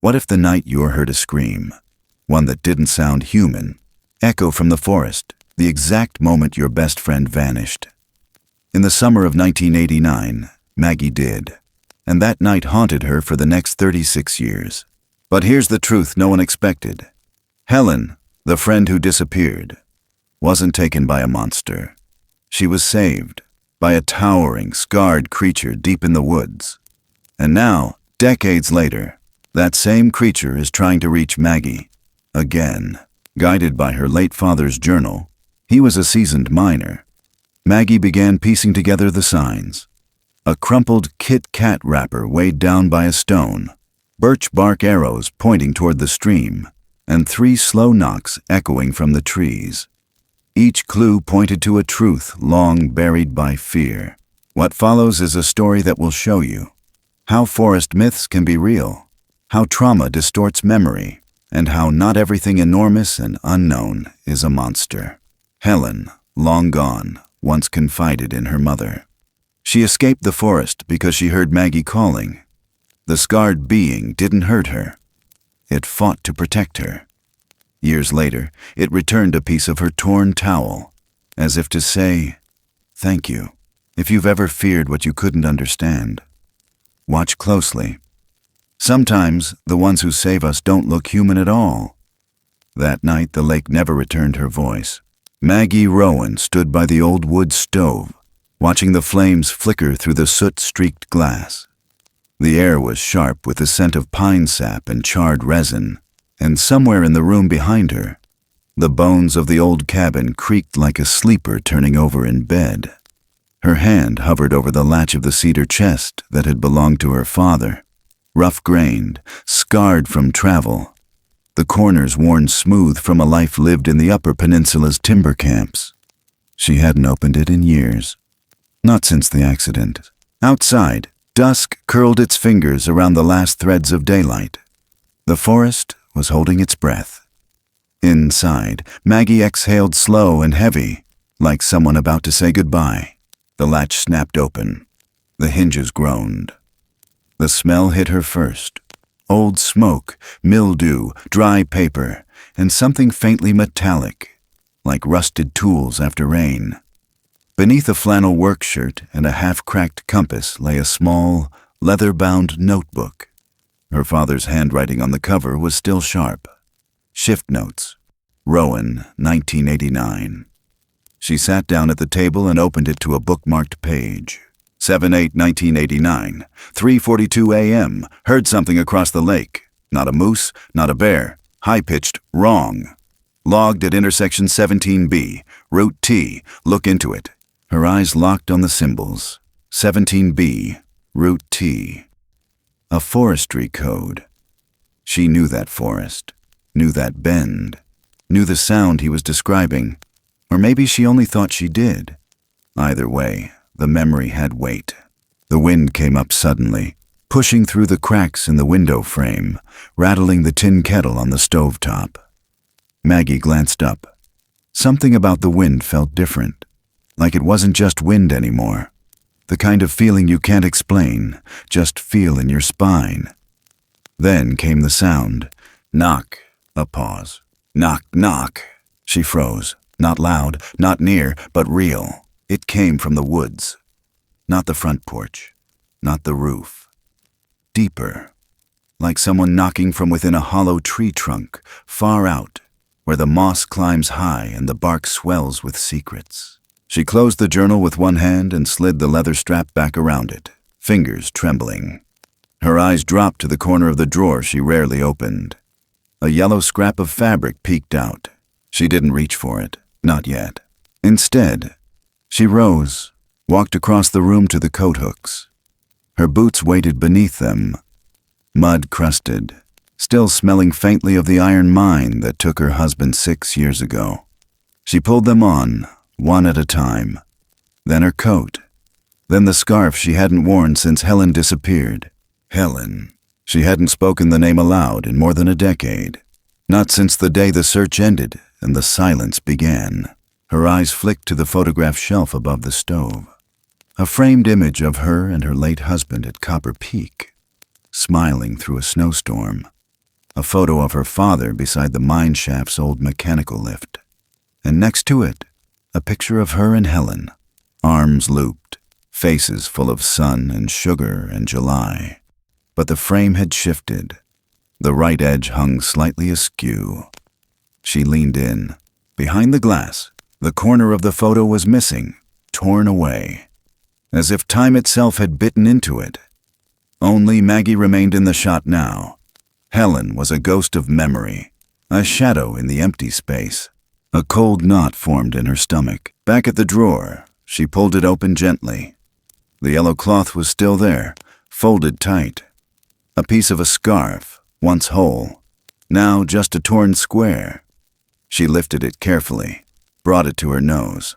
What if the night you heard a scream, one that didn't sound human, echo from the forest, the exact moment your best friend vanished? In the summer of 1989, Maggie did, and that night haunted her for the next 36 years. But here's the truth no one expected. Helen, the friend who disappeared, wasn't taken by a monster. She was saved by a towering, scarred creature deep in the woods. And now, decades later, that same creature is trying to reach Maggie. Again, guided by her late father's journal, he was a seasoned miner. Maggie began piecing together the signs. A crumpled Kit Kat wrapper weighed down by a stone, birch bark arrows pointing toward the stream, and 3 slow knocks echoing from the trees. Each clue pointed to a truth long buried by fear. What follows is a story that will show you how forest myths can be real, how trauma distorts memory, and how not everything enormous and unknown is a monster. Helen, long gone, once confided in her mother. She escaped the forest because she heard Maggie calling. The scarred being didn't hurt her. It fought to protect her. Years later, it returned a piece of her torn towel, as if to say, "Thank you." If you've ever feared what you couldn't understand, watch closely. Sometimes the ones who save us don't look human at all. That night, the lake never returned her voice. Maggie Rowan stood by the old wood stove, watching the flames flicker through the soot-streaked glass. The air was sharp with the scent of pine sap and charred resin, and somewhere in the room behind her, the bones of the old cabin creaked like a sleeper turning over in bed. Her hand hovered over the latch of the cedar chest that had belonged to her father, rough-grained, scarred from travel, the corners worn smooth from a life lived in the Upper Peninsula's timber camps. She hadn't opened it in years. Not since the accident. Outside, dusk curled its fingers around the last threads of daylight. The forest was holding its breath. Inside, Maggie exhaled slow and heavy, like someone about to say goodbye. The latch snapped open. The hinges groaned. The smell hit her first. Old smoke, mildew, dry paper, and something faintly metallic, like rusted tools after rain. Beneath a flannel work shirt and a half-cracked compass lay a small, leather-bound notebook. Her father's handwriting on the cover was still sharp. Shift notes. Rowan, 1989. She sat down at the table and opened it to a bookmarked page. 7/8/1989, 3:42 a.m. Heard something across the lake. Not a moose, not a bear. High-pitched, wrong. Logged at intersection 17B, route T. Look into it. Her eyes locked on the symbols. 17B, route T. A forestry code. She knew that forest, knew that bend, knew the sound he was describing. Or maybe she only thought she did. Either way, the memory had weight. The wind came up suddenly, pushing through the cracks in the window frame, rattling the tin kettle on the stovetop. Maggie glanced up. Something about the wind felt different, like it wasn't just wind anymore. The kind of feeling you can't explain, just feel in your spine. Then came the sound. Knock. A pause. Knock, knock. She froze. Not loud, not near, but real. It came from the woods. Not the front porch. Not the roof. Deeper. Like someone knocking from within a hollow tree trunk, far out, where the moss climbs high and the bark swells with secrets. She closed the journal with one hand and slid the leather strap back around it, fingers trembling. Her eyes dropped to the corner of the drawer she rarely opened. A yellow scrap of fabric peeked out. She didn't reach for it, not yet. Instead, she rose, walked across the room to the coat hooks. Her boots waited beneath them, mud-crusted, still smelling faintly of the iron mine that took her husband 6 years ago. She pulled them on, one at a time. Then her coat. Then the scarf she hadn't worn since Helen disappeared. Helen. She hadn't spoken the name aloud in more than a decade. Not since the day the search ended and the silence began. Her eyes flicked to the photograph shelf above the stove. A framed image of her and her late husband at Copper Peak, smiling through a snowstorm. a photo of her father beside the mine shaft's old mechanical lift. And next to it, a picture of her and Helen, arms looped, faces full of sun and sugar and July. But the frame had shifted. The right edge hung slightly askew. She leaned in. Behind the glass, the corner of the photo was missing, torn away, as if time itself had bitten into it. Only Maggie remained in the shot now. Helen was a ghost of memory, a shadow in the empty space. A cold knot formed in her stomach. Back at the drawer, she pulled it open gently. The yellow cloth was still there, folded tight. A piece of a scarf, once whole, now just a torn square. She lifted it carefully, brought it to her nose.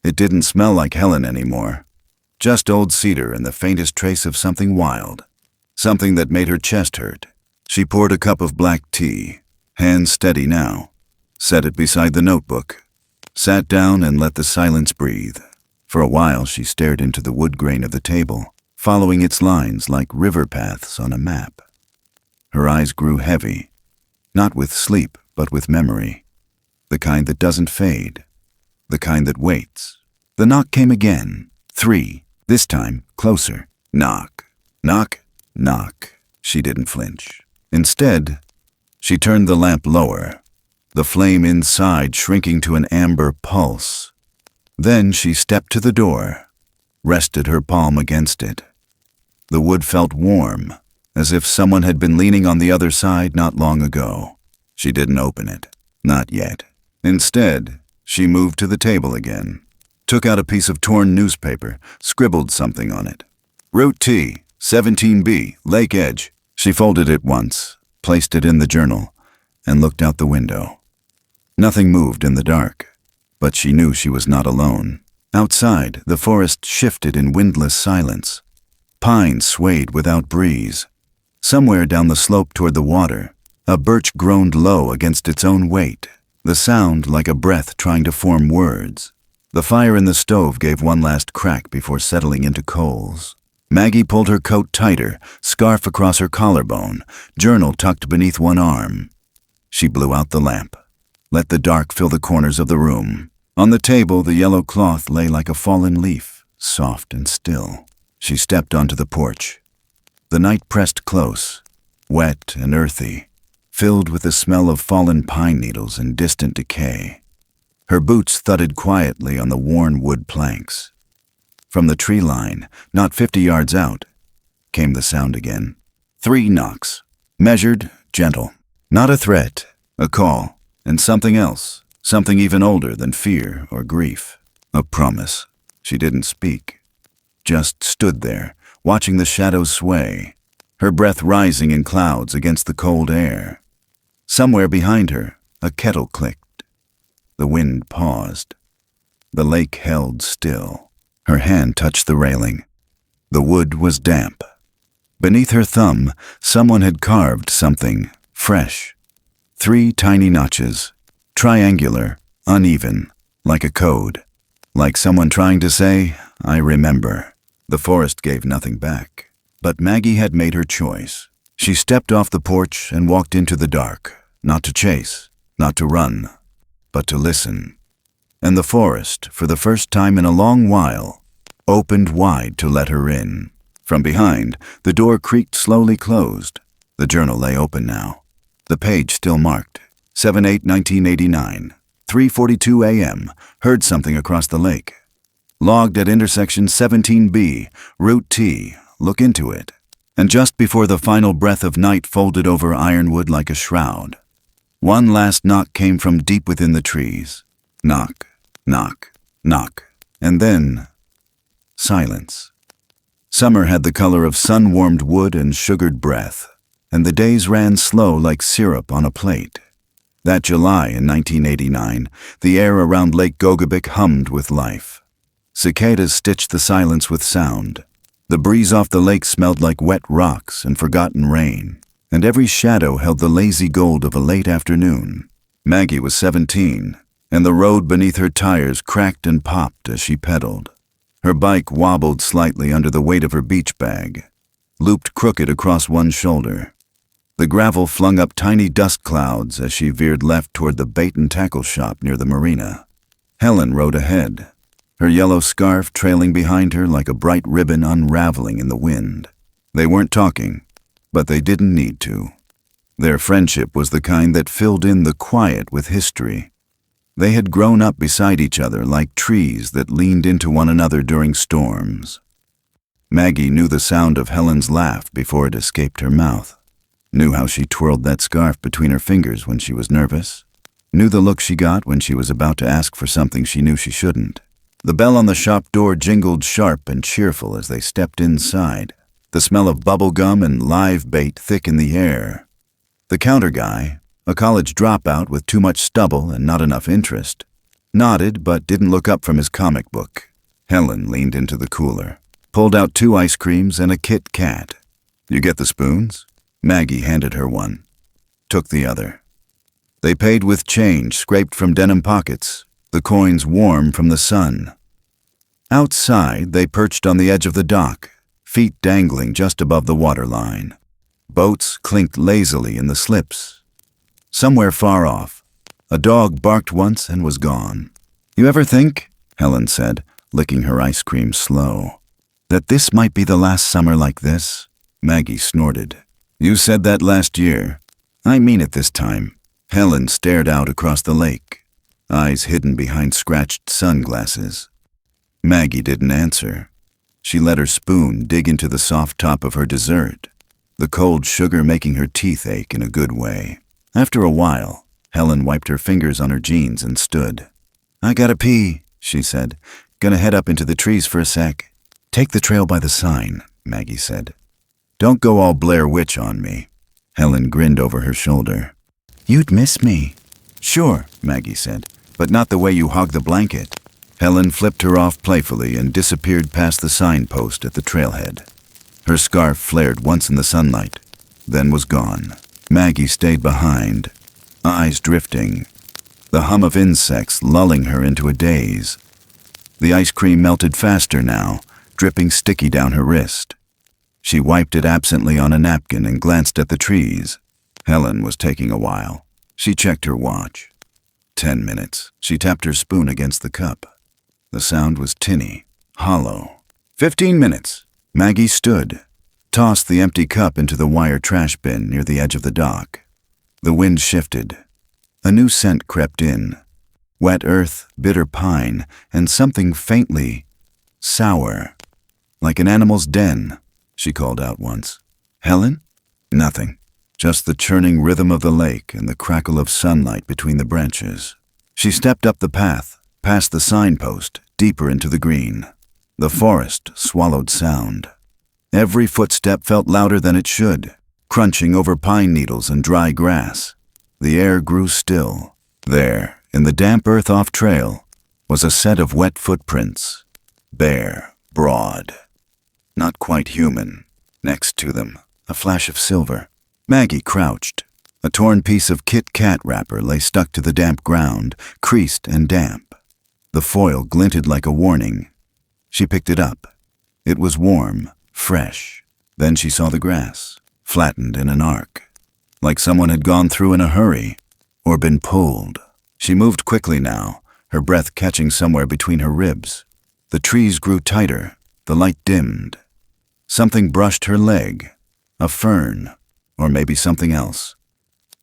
It didn't smell like Helen anymore, just old cedar and the faintest trace of something wild, something that made her chest hurt. She poured a cup of black tea, hands steady now, set it beside the notebook, sat down and let the silence breathe. For a while she stared into the wood grain of the table, following its lines like river paths on a map. Her eyes grew heavy, not with sleep, but with memory. The kind that doesn't fade, the kind that waits. The knock came again. 3, this time closer. Knock, knock, knock. She didn't flinch. Instead, she turned the lamp lower, the flame inside shrinking to an amber pulse. Then she stepped to the door, rested her palm against it. The wood felt warm, as if someone had been leaning on the other side not long ago. She didn't open it. Not yet. Instead, she moved to the table again, took out a piece of torn newspaper, scribbled something on it. Route T, 17B, Lake Edge. She folded it once, placed it in the journal, and looked out the window. Nothing moved in the dark, but she knew she was not alone. Outside, the forest shifted in windless silence. Pines swayed without breeze. Somewhere down the slope toward the water, a birch groaned low against its own weight, the sound like a breath trying to form words. The fire in the stove gave one last crack before settling into coals. Maggie pulled her coat tighter, scarf across her collarbone, journal tucked beneath one arm. She blew out the lamp, let the dark fill the corners of the room. On the table, the yellow cloth lay like a fallen leaf, soft and still. She stepped onto the porch. The night pressed close, wet and earthy, filled with the smell of fallen pine needles and distant decay. Her boots thudded quietly on the worn wood planks. From the tree line, not 50 yards out, came the sound again. 3 knocks, measured, gentle. Not a threat, a call, and something else, something even older than fear or grief. A promise. She didn't speak, just stood there, watching the shadows sway, her breath rising in clouds against the cold air. Somewhere behind her, a kettle clicked. The wind paused. The lake held still. Her hand touched the railing. The wood was damp. Beneath her thumb, someone had carved something fresh. 3 tiny notches, triangular, uneven, like a code. Like someone trying to say, I remember. The forest gave nothing back. But Maggie had made her choice. She stepped off the porch and walked into the dark, not to chase, not to run, but to listen. And the forest, for the first time in a long while, opened wide to let her in. From behind, the door creaked slowly closed. The journal lay open now. The page still marked, 7/8/1989, 3:42 a.m., heard something across the lake. Logged at intersection 17B, Route T, look into it. And just before the final breath of night folded over Ironwood like a shroud, one last knock came from deep within the trees. Knock, knock, knock, and then silence. Summer had the color of sun-warmed wood and sugared breath, and the days ran slow like syrup on a plate. That July in 1989, the air around Lake Gogabik hummed with life. Cicadas stitched the silence with sound. The breeze off the lake smelled like wet rocks and forgotten rain, and every shadow held the lazy gold of a late afternoon. Maggie was 17, and the road beneath her tires cracked and popped as she pedaled. Her bike wobbled slightly under the weight of her beach bag, looped crooked across one shoulder. The gravel flung up tiny dust clouds as she veered left toward the bait and tackle shop near the marina. Helen rode ahead, her yellow scarf trailing behind her like a bright ribbon unraveling in the wind. They weren't talking, but they didn't need to. Their friendship was the kind that filled in the quiet with history. They had grown up beside each other like trees that leaned into one another during storms. Maggie knew the sound of Helen's laugh before it escaped her mouth, knew how she twirled that scarf between her fingers when she was nervous, knew the look she got when she was about to ask for something she knew she shouldn't. The bell on the shop door jingled sharp and cheerful as they stepped inside, the smell of bubble gum and live bait thick in the air. The counter guy, a college dropout with too much stubble and not enough interest, nodded but didn't look up from his comic book. Helen leaned into the cooler, pulled out 2 ice creams and a Kit Kat. "You get the spoons?" Maggie handed her one, took the other. They paid with change scraped from denim pockets, the coins warm from the sun. Outside, they perched on the edge of the dock, feet dangling just above the waterline. Boats clinked lazily in the slips. Somewhere far off, a dog barked once and was gone. "You ever think," Helen said, licking her ice cream slow, "that this might be the last summer like this?" Maggie snorted. "You said that last year. I mean it this time." Helen stared out across the lake, eyes hidden behind scratched sunglasses. Maggie didn't answer. She let her spoon dig into the soft top of her dessert, the cold sugar making her teeth ache in a good way. After a while, Helen wiped her fingers on her jeans and stood. "I gotta pee," she said. "Gonna head up into the trees for a sec." "Take the trail by the sign," Maggie said. "Don't go all Blair Witch on me." Helen grinned over her shoulder. "You'd miss me." "Sure," Maggie said, "but not the way you hog the blanket." Helen flipped her off playfully and disappeared past the signpost at the trailhead. Her scarf flared once in the sunlight, then was gone. Maggie stayed behind, eyes drifting, the hum of insects lulling her into a daze. The ice cream melted faster now, dripping sticky down her wrist. She wiped it absently on a napkin and glanced at the trees. Helen was taking a while. She checked her watch. 10 minutes. She tapped her spoon against the cup. The sound was tinny, hollow. 15 minutes. Maggie stood, tossed the empty cup into the wire trash bin near the edge of the dock. The wind shifted. A new scent crept in. Wet earth, bitter pine, and something faintly sour. "Like an animal's den," she called out once. "Helen?" Nothing. Just the churning rhythm of the lake and the crackle of sunlight between the branches. She stepped up the path, past the signpost, deeper into the green. The forest swallowed sound. Every footstep felt louder than it should, crunching over pine needles and dry grass. The air grew still. There, in the damp earth off trail, was a set of wet footprints. Bare, broad. Not quite human. Next to them, a flash of silver. Maggie crouched. A torn piece of Kit Kat wrapper lay stuck to the damp ground, creased and damp. The foil glinted like a warning. She picked it up. It was warm, fresh. Then she saw the grass, flattened in an arc, like someone had gone through in a hurry, or been pulled. She moved quickly now, her breath catching somewhere between her ribs. The trees grew tighter, the light dimmed. Something brushed her leg, a fern, or maybe something else.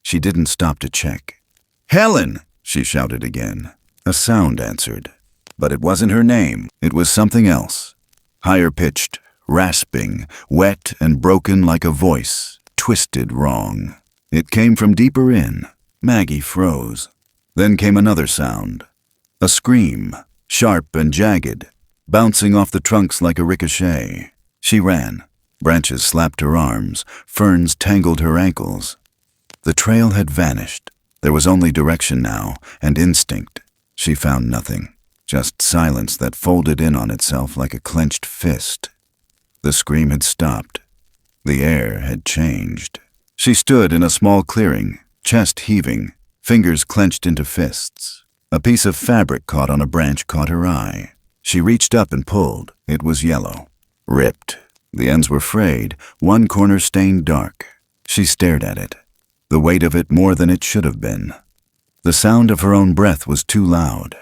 She didn't stop to check. "Helen!" she shouted again. A sound answered, but it wasn't her name. It was something else. Higher-pitched, rasping, wet and broken like a voice, twisted wrong. It came from deeper in. Maggie froze. Then came another sound. A scream, sharp and jagged, bouncing off the trunks like a ricochet. She ran. Branches slapped her arms, ferns tangled her ankles. The trail had vanished. There was only direction now, and instinct. She found nothing, just silence that folded in on itself like a clenched fist. The scream had stopped. The air had changed. She stood in a small clearing, chest heaving, fingers clenched into fists. A piece of fabric caught on a branch caught her eye. She reached up and pulled. It was yellow, ripped. The ends were frayed, one corner stained dark. She stared at it, the weight of it more than it should have been. The sound of her own breath was too loud.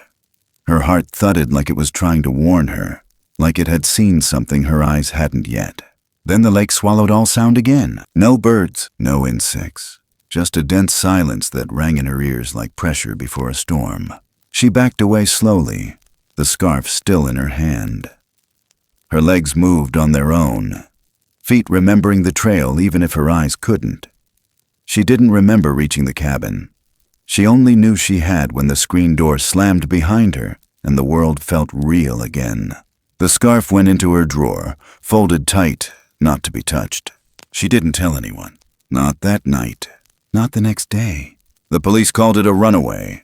Her heart thudded like it was trying to warn her, like it had seen something her eyes hadn't yet. Then the lake swallowed all sound again. No birds, no insects, just a dense silence that rang in her ears like pressure before a storm. She backed away slowly, the scarf still in her hand. Her legs moved on their own, feet remembering the trail even if her eyes couldn't. She didn't remember reaching the cabin. She only knew she had when the screen door slammed behind her and the world felt real again. The scarf went into her drawer, folded tight, not to be touched. She didn't tell anyone. Not that night. Not the next day. The police called it a runaway.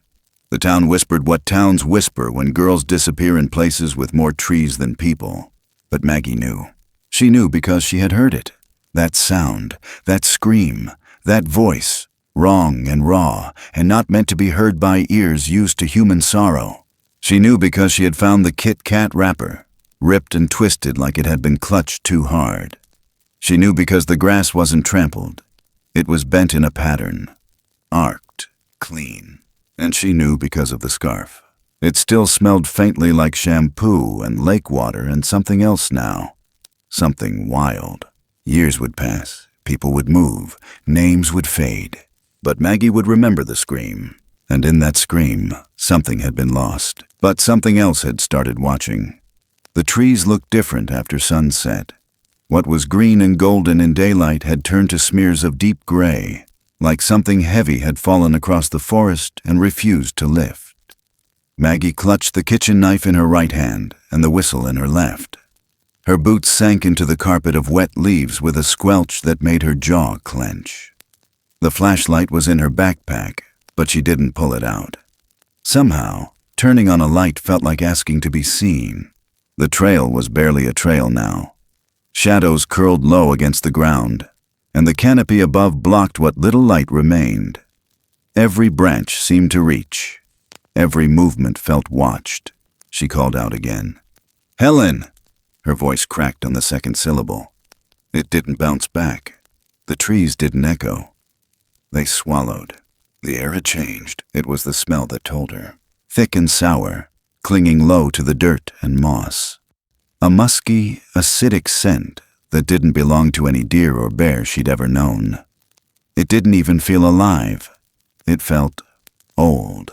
The town whispered what towns whisper when girls disappear in places with more trees than people. But Maggie knew. She knew because she had heard it. That sound, that scream, that voice, wrong and raw, and not meant to be heard by ears used to human sorrow. She knew because she had found the Kit Kat wrapper, ripped and twisted like it had been clutched too hard. She knew because the grass wasn't trampled. It was bent in a pattern, arced, clean. And she knew because of the scarf. It still smelled faintly like shampoo and lake water and something else now. Something wild. Years would pass, people would move, names would fade. But Maggie would remember the scream. And in that scream, something had been lost. But something else had started watching. The trees looked different after sunset. What was green and golden in daylight had turned to smears of deep gray, like something heavy had fallen across the forest and refused to lift. Maggie clutched the kitchen knife in her right hand and the whistle in her left. Her boots sank into the carpet of wet leaves with a squelch that made her jaw clench. The flashlight was in her backpack, but she didn't pull it out. Somehow, turning on a light felt like asking to be seen. The trail was barely a trail now. Shadows curled low against the ground, and the canopy above blocked what little light remained. Every branch seemed to reach. Every movement felt watched. She called out again. "Helen!" Her voice cracked on the second syllable. It didn't bounce back. The trees didn't echo. They swallowed. The air had changed. It was the smell that told her. Thick and sour, clinging low to the dirt and moss. A musky, acidic scent that didn't belong to any deer or bear she'd ever known. It didn't even feel alive. It felt old.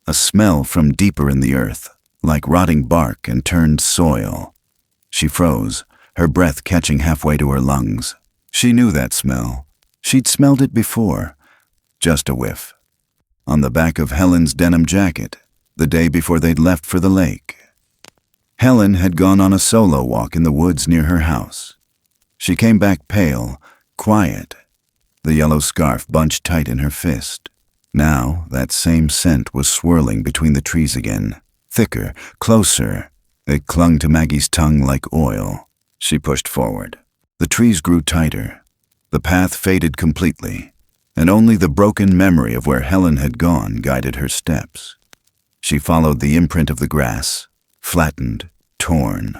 A smell from deeper in the earth, like rotting bark and turned soil. She froze, her breath catching halfway to her lungs. She knew that smell. She'd smelled it before. Just a whiff. On the back of Helen's denim jacket, the day before they'd left for the lake. Helen had gone on a solo walk in the woods near her house. She came back pale, quiet, the yellow scarf bunched tight in her fist. Now that same scent was swirling between the trees again, thicker, closer. It clung to Maggie's tongue like oil. She pushed forward. The trees grew tighter. The path faded completely, and only the broken memory of where Helen had gone guided her steps. She followed the imprint of the grass, flattened, torn.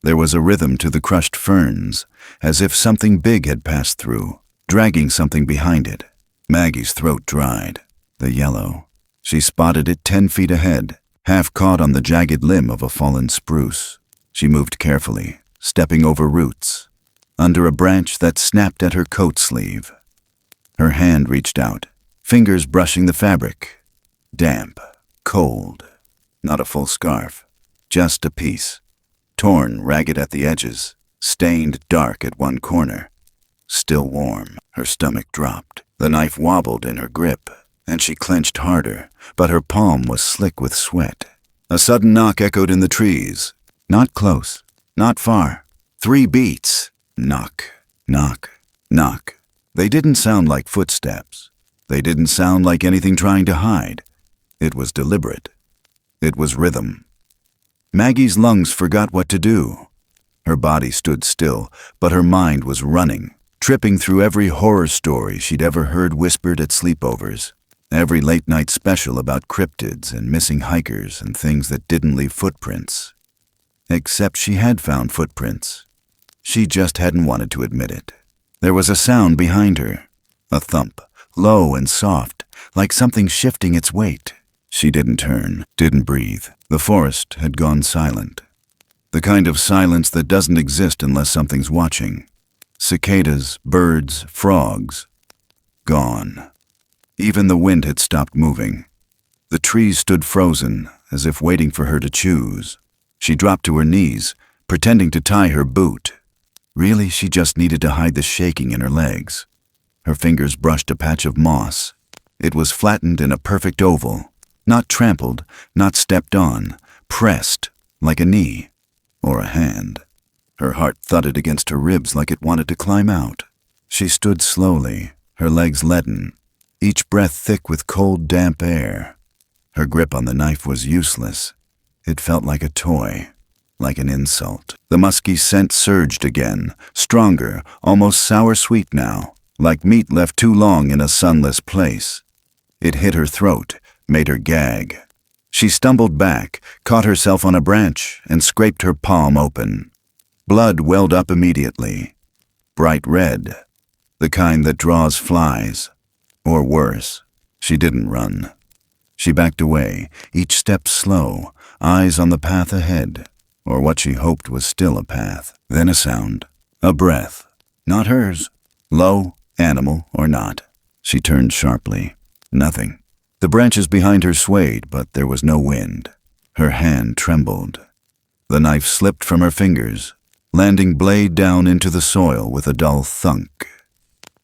There was a rhythm to the crushed ferns, as if something big had passed through, dragging something behind it. Maggie's throat dried. The yellow. She spotted it 10 feet ahead, half caught on the jagged limb of a fallen spruce. She moved carefully, stepping over roots, under a branch that snapped at her coat sleeve. Her hand reached out, fingers brushing the fabric. Damp, cold. Not a full scarf, just a piece. Torn, ragged at the edges, stained dark at one corner. Still warm. Her stomach dropped. The knife wobbled in her grip, and she clenched harder, but her palm was slick with sweat. A sudden knock echoed in the trees. Not close, not far. 3 beats. Knock, knock, knock. They didn't sound like footsteps. They didn't sound like anything trying to hide. It was deliberate. It was rhythm. Maggie's lungs forgot what to do. Her body stood still, but her mind was running, tripping through every horror story she'd ever heard whispered at sleepovers, every late-night special about cryptids and missing hikers and things that didn't leave footprints. Except she had found footprints. She just hadn't wanted to admit it. There was a sound behind her, a thump, low and soft, like something shifting its weight. She didn't turn, didn't breathe. The forest had gone silent. The kind of silence that doesn't exist unless something's watching. Cicadas, birds, frogs. Gone. Even the wind had stopped moving. The trees stood frozen, as if waiting for her to choose. She dropped to her knees, pretending to tie her boot. Really, she just needed to hide the shaking in her legs. Her fingers brushed a patch of moss. It was flattened in a perfect oval, not trampled, not stepped on, pressed, like a knee or a hand. Her heart thudded against her ribs like it wanted to climb out. She stood slowly, her legs leaden, each breath thick with cold, damp air. Her grip on the knife was useless. It felt like a toy, like an insult. The musky scent surged again, stronger, almost sour-sweet now, like meat left too long in a sunless place. It hit her throat, made her gag. She stumbled back, caught herself on a branch, and scraped her palm open. Blood welled up immediately. Bright red. The kind that draws flies. Or worse. She didn't run. She backed away, each step slow, eyes on the path ahead, or what she hoped was still a path. Then a sound. A breath. Not hers. Low, animal or not. She turned sharply. Nothing. The branches behind her swayed, but there was no wind. Her hand trembled. The knife slipped from her fingers, landing blade down into the soil with a dull thunk.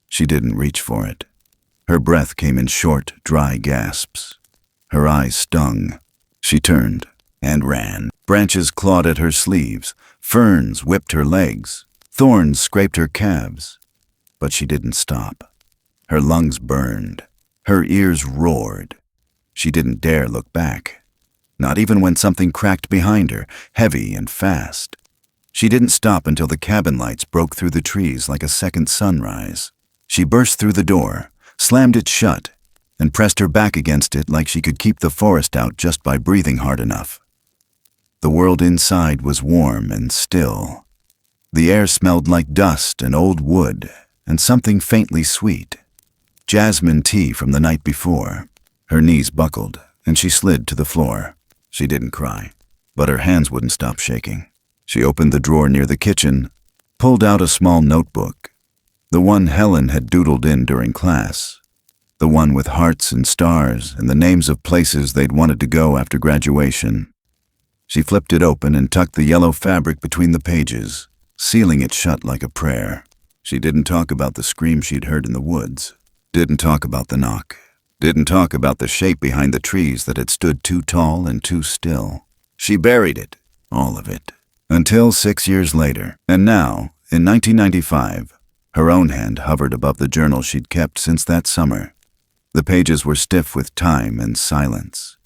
She didn't reach for it. Her breath came in short, dry gasps. Her eyes stung. She turned and ran. Branches clawed at her sleeves. Ferns whipped her legs. Thorns scraped her calves. But she didn't stop. Her lungs burned. Her ears roared. She didn't dare look back. Not even when something cracked behind her, heavy and fast. She didn't stop until the cabin lights broke through the trees like a second sunrise. She burst through the door, slammed it shut, and pressed her back against it like she could keep the forest out just by breathing hard enough. The world inside was warm and still. The air smelled like dust and old wood, and something faintly sweet. Jasmine tea from the night before. Her knees buckled, and she slid to the floor. She didn't cry, but her hands wouldn't stop shaking. She opened the drawer near the kitchen, pulled out a small notebook, the one Helen had doodled in during class, the one with hearts and stars and the names of places they'd wanted to go after graduation. She flipped it open and tucked the yellow fabric between the pages, sealing it shut like a prayer. She didn't talk about the scream she'd heard in the woods. Didn't talk about the knock. Didn't talk about the shape behind the trees that had stood too tall and too still. She buried it, all of it, until 6 years later. And now, in 1995, her own hand hovered above the journal she'd kept since that summer. The pages were stiff with time and silence.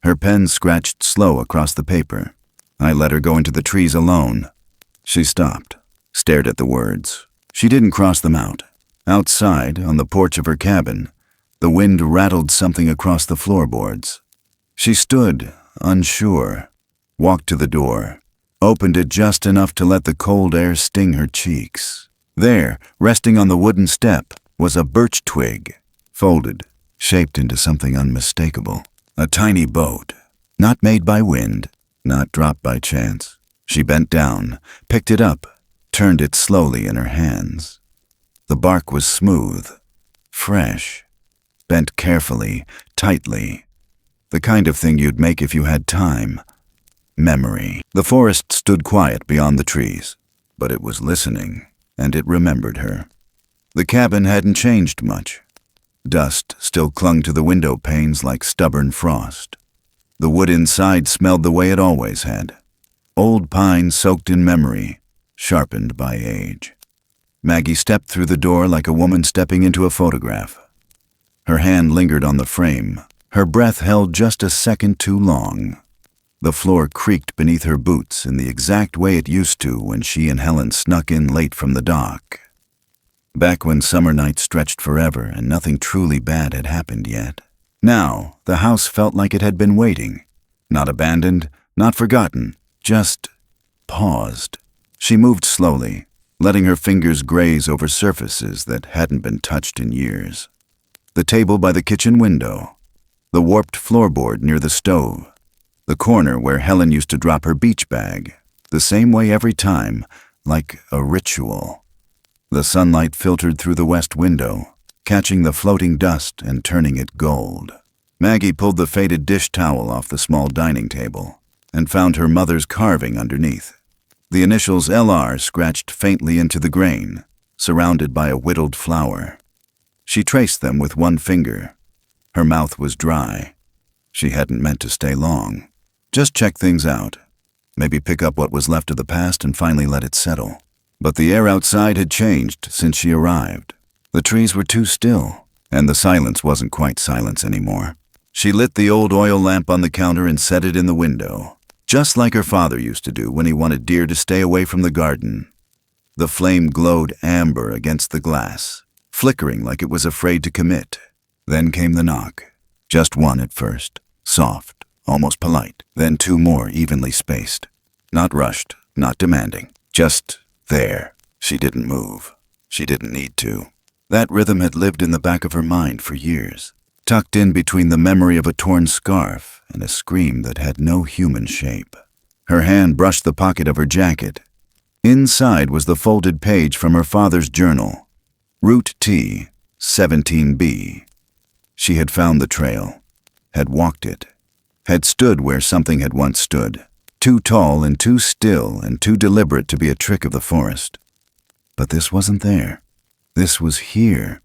Her pen scratched slow across the paper. I let her go into the trees alone. She stopped, stared at the words. She didn't cross them out. Outside, on the porch of her cabin, the wind rattled something across the floorboards. She stood, unsure, walked to the door, opened it just enough to let the cold air sting her cheeks. There, resting on the wooden step, was a birch twig, folded, shaped into something unmistakable. A tiny boat, not made by wind, not dropped by chance. She bent down, picked it up, turned it slowly in her hands. The bark was smooth, fresh, bent carefully, tightly. The kind of thing you'd make if you had time. Memory. The forest stood quiet beyond the trees, but it was listening, and it remembered her. The cabin hadn't changed much. Dust still clung to the window panes like stubborn frost. The wood inside smelled the way it always had. Old pine soaked in memory, sharpened by age. Maggie stepped through the door like a woman stepping into a photograph. Her hand lingered on the frame. Her breath held just a second too long. The floor creaked beneath her boots in the exact way it used to when she and Helen snuck in late from the dock. Back when summer nights stretched forever and nothing truly bad had happened yet. Now, the house felt like it had been waiting. Not abandoned, not forgotten, just paused. She moved slowly, letting her fingers graze over surfaces that hadn't been touched in years. The table by the kitchen window, the warped floorboard near the stove, the corner where Helen used to drop her beach bag, the same way every time, like a ritual. The sunlight filtered through the west window, catching the floating dust and turning it gold. Maggie pulled the faded dish towel off the small dining table and found her mother's carving underneath. The initials LR scratched faintly into the grain, surrounded by a whittled flower. She traced them with one finger. Her mouth was dry. She hadn't meant to stay long. Just check things out. Maybe pick up what was left of the past and finally let it settle. But the air outside had changed since she arrived. The trees were too still, and the silence wasn't quite silence anymore. She lit the old oil lamp on the counter and set it in the window, just like her father used to do when he wanted deer to stay away from the garden. The flame glowed amber against the glass, flickering like it was afraid to commit. Then came the knock. Just one at first, soft, almost polite, then two more evenly spaced. Not rushed, not demanding, just there. She didn't move. She didn't need to. That rhythm had lived in the back of her mind for years, tucked in between the memory of a torn scarf and a scream that had no human shape. Her hand brushed the pocket of her jacket. Inside was the folded page from her father's journal. Route T, 17B. She had found the trail, had walked it, had stood where something had once stood, too tall and too still and too deliberate to be a trick of the forest. But this wasn't there. This was here,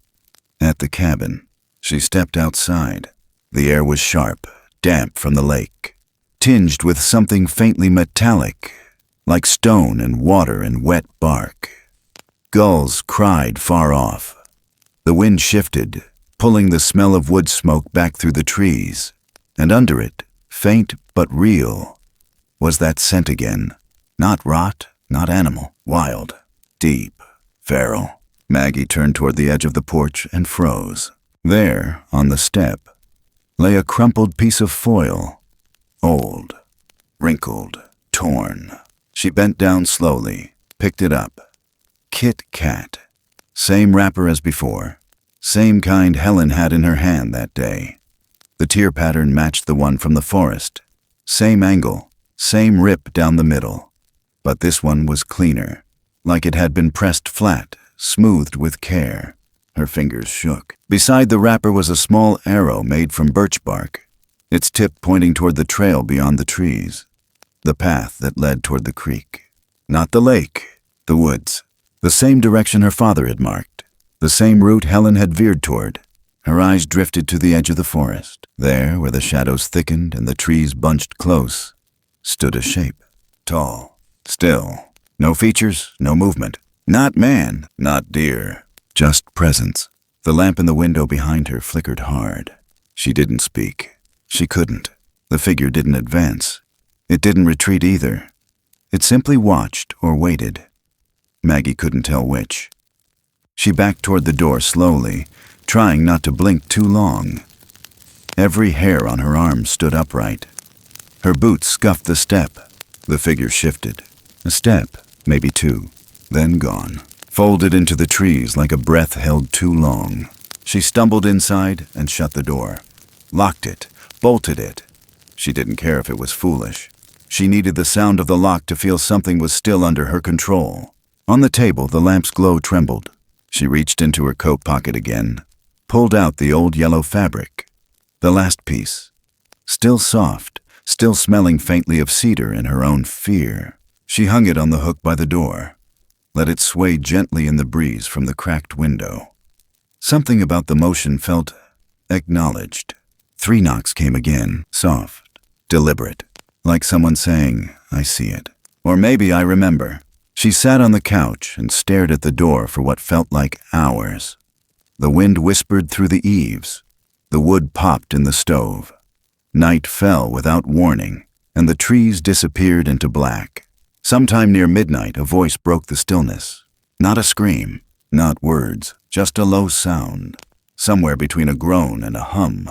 at the cabin. She stepped outside. The air was sharp, damp from the lake, tinged with something faintly metallic, like stone and water and wet bark. Gulls cried far off. The wind shifted, pulling the smell of wood smoke back through the trees, and under it, faint but real, was that scent again. Not rot, not animal, wild, deep, feral. Maggie turned toward the edge of the porch and froze. There, on the step, lay a crumpled piece of foil, old, wrinkled, torn. She bent down slowly, picked it up. Kit Kat. Same wrapper as before. Same kind Helen had in her hand that day. The tear pattern matched the one from the forest. Same angle, same rip down the middle. But this one was cleaner, like it had been pressed flat, smoothed with care. Her fingers shook. Beside the wrapper was a small arrow made from birch bark, its tip pointing toward the trail beyond the trees, the path that led toward the creek. Not the lake, the woods. The same direction her father had marked, the same route Helen had veered toward. Her eyes drifted to the edge of the forest. There, where the shadows thickened and the trees bunched close, stood a shape. Tall, still, no features, no movement. Not man, not deer, just presence. The lamp in the window behind her flickered hard. She didn't speak. She couldn't. The figure didn't advance. It didn't retreat either. It simply watched or waited. Maggie couldn't tell which. She backed toward the door slowly, trying not to blink too long. Every hair on her arm stood upright. Her boots scuffed the step. The figure shifted. A step, maybe two, then gone. Folded into the trees like a breath held too long. She stumbled inside and shut the door. Locked it, bolted it. She didn't care if it was foolish. She needed the sound of the lock to feel something was still under her control. On the table, the lamp's glow trembled. She reached into her coat pocket again, pulled out the old yellow fabric. The last piece. Still soft, still smelling faintly of cedar in her own fear. She hung it on the hook by the door, let it sway gently in the breeze from the cracked window. Something about the motion felt acknowledged. 3 knocks came again, soft, deliberate, like someone saying, "I see it." Or maybe I remember. She sat on the couch and stared at the door for what felt like hours. The wind whispered through the eaves. The wood popped in the stove. Night fell without warning, and the trees disappeared into black. Sometime near midnight, a voice broke the stillness. Not a scream, not words, just a low sound, somewhere between a groan and a hum,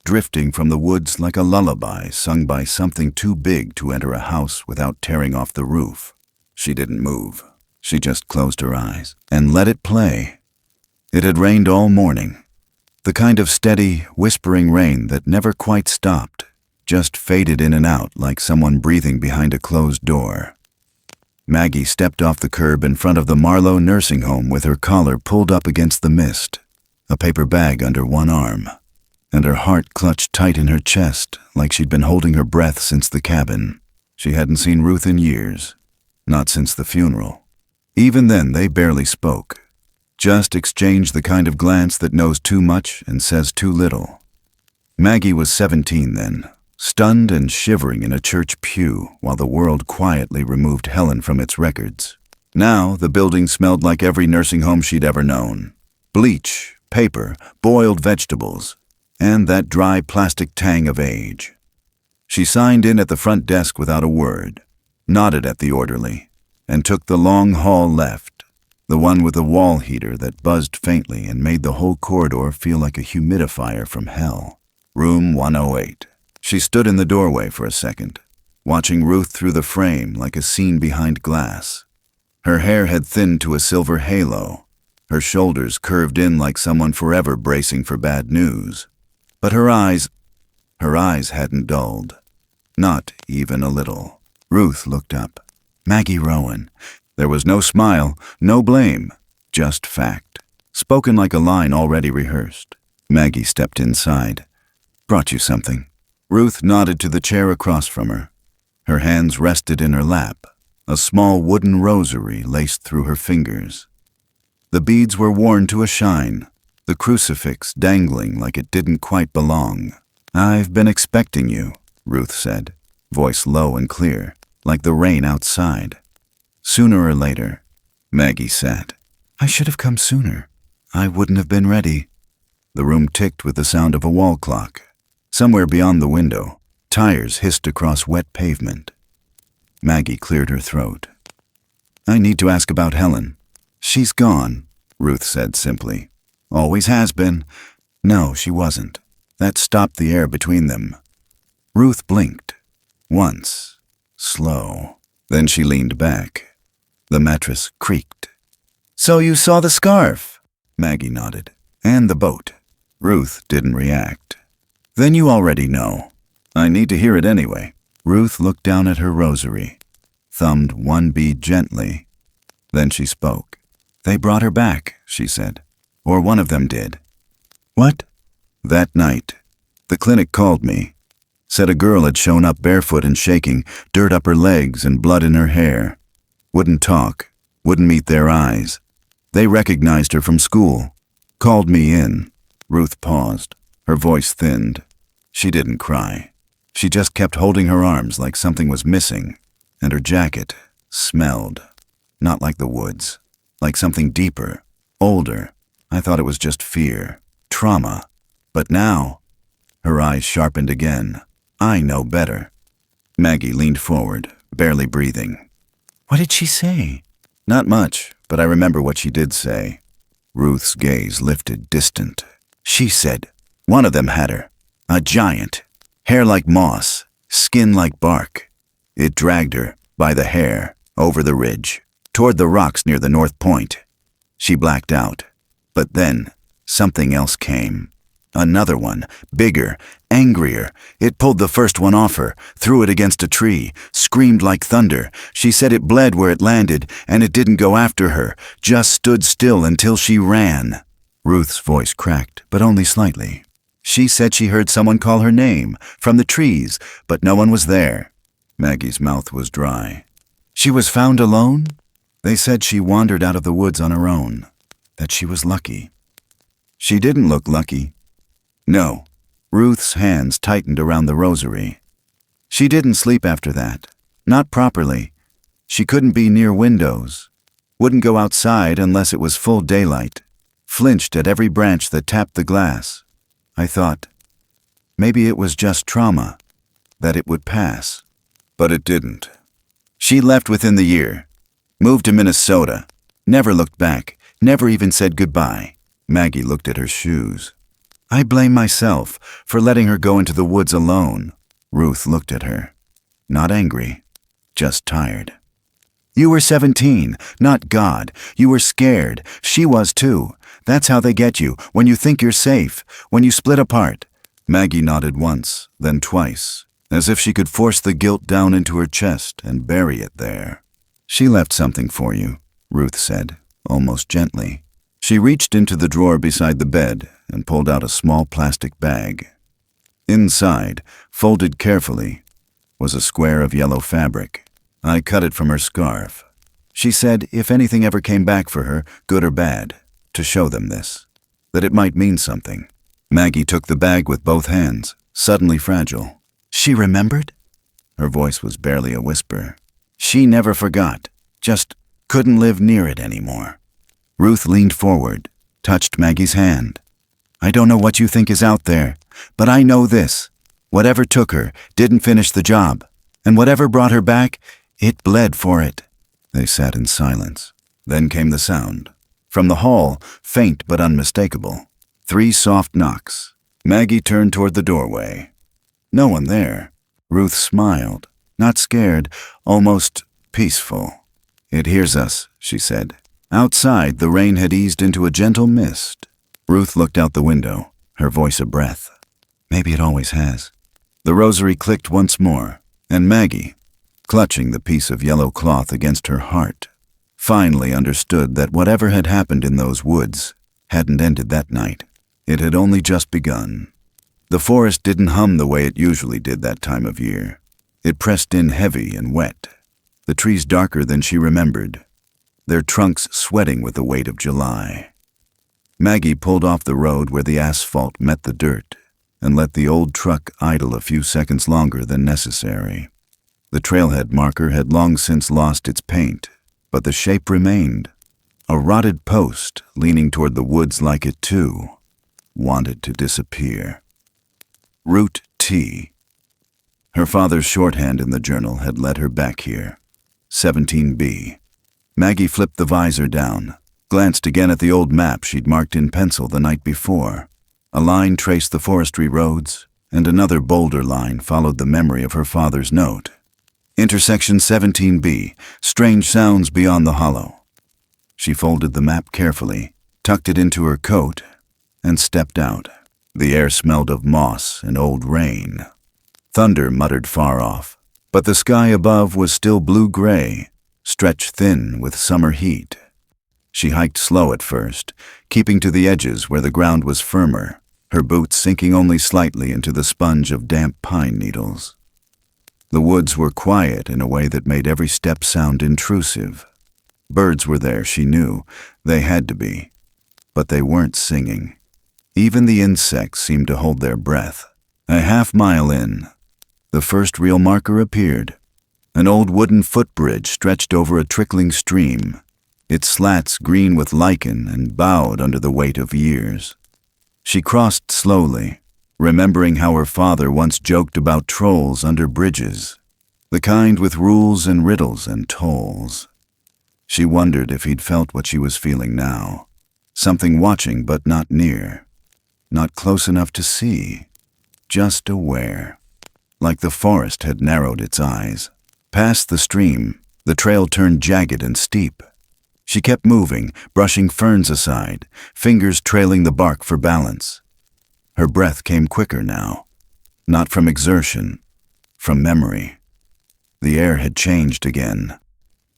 drifting from the woods like a lullaby sung by something too big to enter a house without tearing off the roof. She didn't move. She just closed her eyes and let it play. It had rained all morning. The kind of steady, whispering rain that never quite stopped, just faded in and out like someone breathing behind a closed door. Maggie stepped off the curb in front of the Marlowe nursing home with her collar pulled up against the mist, a paper bag under one arm, and her heart clutched tight in her chest like she'd been holding her breath since the cabin. She hadn't seen Ruth in years, not since the funeral. Even then, they barely spoke, just exchanged the kind of glance that knows too much and says too little. Maggie was 17 then, stunned and shivering in a church pew while the world quietly removed Helen from its records. Now, the building smelled like every nursing home she'd ever known. Bleach, paper, boiled vegetables, and that dry plastic tang of age. She signed in at the front desk without a word, nodded at the orderly, and took the long hall left, the one with the wall heater that buzzed faintly and made the whole corridor feel like a humidifier from hell. Room 108. She stood in the doorway for a second, watching Ruth through the frame like a scene behind glass. Her hair had thinned to a silver halo, her shoulders curved in like someone forever bracing for bad news. But her eyes hadn't dulled. Not even a little. Ruth looked up. Maggie Rowan. There was no smile, no blame, just fact, spoken like a line already rehearsed. Maggie stepped inside. Brought you something. Ruth nodded to the chair across from her. Her hands rested in her lap, a small wooden rosary laced through her fingers. The beads were worn to a shine, the crucifix dangling like it didn't quite belong. I've been expecting you, Ruth said, voice low and clear, like the rain outside. Sooner or later, Maggie sat. I should have come sooner. I wouldn't have been ready. The room ticked with the sound of a wall clock. Somewhere beyond the window, tires hissed across wet pavement. Maggie cleared her throat. I need to ask about Helen. She's gone, Ruth said simply. Always has been. No, she wasn't. That stopped the air between them. Ruth blinked. Once. Slow. Then she leaned back. The mattress creaked. So you saw the scarf? Maggie nodded. And the boat. Ruth didn't react. Then you already know. I need to hear it anyway. Ruth looked down at her rosary, thumbed one bead gently. Then she spoke. They brought her back, she said. Or one of them did. What? That night, the clinic called me. Said a girl had shown up barefoot and shaking, dirt up her legs and blood in her hair. Wouldn't talk, wouldn't meet their eyes. They recognized her from school. Called me in. Ruth paused. Her voice thinned. She didn't cry. She just kept holding her arms like something was missing, and her jacket smelled. Not like the woods. Like something deeper, older. I thought it was just fear, trauma. But now, her eyes sharpened again. I know better. Maggie leaned forward, barely breathing. What did she say? Not much, but I remember what she did say. Ruth's gaze lifted, distant. She said, one of them had her. A giant. Hair like moss, skin like bark. It dragged her, by the hair, over the ridge, toward the rocks near the North Point. She blacked out. But then, something else came. Another one, bigger, angrier. It pulled the first one off her, threw it against a tree, screamed like thunder. She said it bled where it landed, and it didn't go after her, just stood still until she ran. Ruth's voice cracked, but only slightly. She said she heard someone call her name, from the trees, but no one was there. Maggie's mouth was dry. She was found alone? They said she wandered out of the woods on her own, that she was lucky. She didn't look lucky. No. Ruth's hands tightened around the rosary. She didn't sleep after that. Not properly. She couldn't be near windows. Wouldn't go outside unless it was full daylight. Flinched at every branch that tapped the glass. I thought, maybe it was just trauma, that it would pass. But it didn't. She left within the year. Moved to Minnesota. Never looked back. Never even said goodbye. Maggie looked at her shoes. I blame myself for letting her go into the woods alone. Ruth looked at her. Not angry, just tired. You were 17, not God. You were scared. She was too. That's how they get you, when you think you're safe, when you split apart. Maggie nodded once, then twice, as if she could force the guilt down into her chest and bury it there. She left something for you, Ruth said, almost gently. She reached into the drawer beside the bed and pulled out a small plastic bag. Inside, folded carefully, was a square of yellow fabric. I cut it from her scarf. She said if anything ever came back for her, good or bad, to show them this, that it might mean something. Maggie took the bag with both hands, suddenly fragile. She remembered? Her voice was barely a whisper. She never forgot, just couldn't live near it anymore. Ruth leaned forward, touched Maggie's hand. I don't know what you think is out there, but I know this. Whatever took her didn't finish the job, and whatever brought her back, it bled for it. They sat in silence. Then came the sound. From the hall, faint but unmistakable. 3 soft knocks. Maggie turned toward the doorway. No one there. Ruth smiled, not scared, almost peaceful. It hears us, she said. Outside, the rain had eased into a gentle mist. Ruth looked out the window, her voice a breath. Maybe it always has. The rosary clicked once more, and Maggie, clutching the piece of yellow cloth against her heart, finally understood that whatever had happened in those woods hadn't ended that night. It had only just begun. The forest didn't hum the way it usually did that time of year. It pressed in heavy and wet, the trees darker than she remembered, their trunks sweating with the weight of July. Maggie pulled off the road where the asphalt met the dirt and let the old truck idle a few seconds longer than necessary. The trailhead marker had long since lost its paint, but the shape remained. A rotted post leaning toward the woods like it too wanted to disappear. Route T. Her father's shorthand in the journal had led her back here. 17B. Maggie flipped the visor down, glanced again at the old map she'd marked in pencil the night before. A line traced the forestry roads, and another bolder line followed the memory of her father's note. Intersection 17B, strange sounds beyond the hollow. She folded the map carefully, tucked it into her coat, and stepped out. The air smelled of moss and old rain. Thunder muttered far off, but the sky above was still blue-gray, stretched thin with summer heat. She hiked slow at first, keeping to the edges where the ground was firmer, her boots sinking only slightly into the sponge of damp pine needles. The woods were quiet in a way that made every step sound intrusive. Birds were there, she knew. They had to be. But they weren't singing. Even the insects seemed to hold their breath. A half-mile in, the first real marker appeared. An old wooden footbridge stretched over a trickling stream, its slats green with lichen and bowed under the weight of years. She crossed slowly, remembering how her father once joked about trolls under bridges, the kind with rules and riddles and tolls. She wondered if he'd felt what she was feeling now, something watching but not near, not close enough to see, just aware. Like the forest had narrowed its eyes. Past the stream, the trail turned jagged and steep. She kept moving, brushing ferns aside, fingers trailing the bark for balance. Her breath came quicker now, not from exertion, from memory. The air had changed again.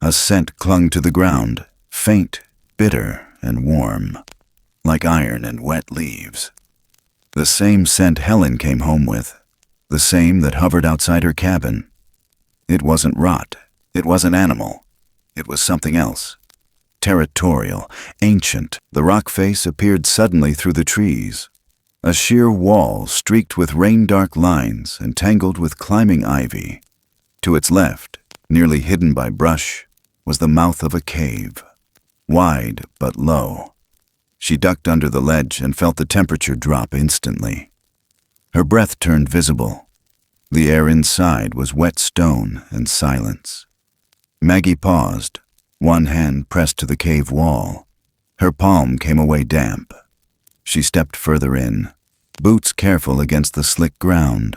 A scent clung to the ground, faint, bitter, and warm, like iron and wet leaves. The same scent Helen came home with, the same that hovered outside her cabin. It wasn't rot, it wasn't animal, it was something else. Territorial, ancient, the rock face appeared suddenly through the trees. A sheer wall streaked with rain-dark lines and tangled with climbing ivy. To its left, nearly hidden by brush, was the mouth of a cave, wide but low. She ducked under the ledge and felt the temperature drop instantly. Her breath turned visible. The air inside was wet stone and silence. Maggie paused, one hand pressed to the cave wall. Her palm came away damp. She stepped further in, boots careful against the slick ground.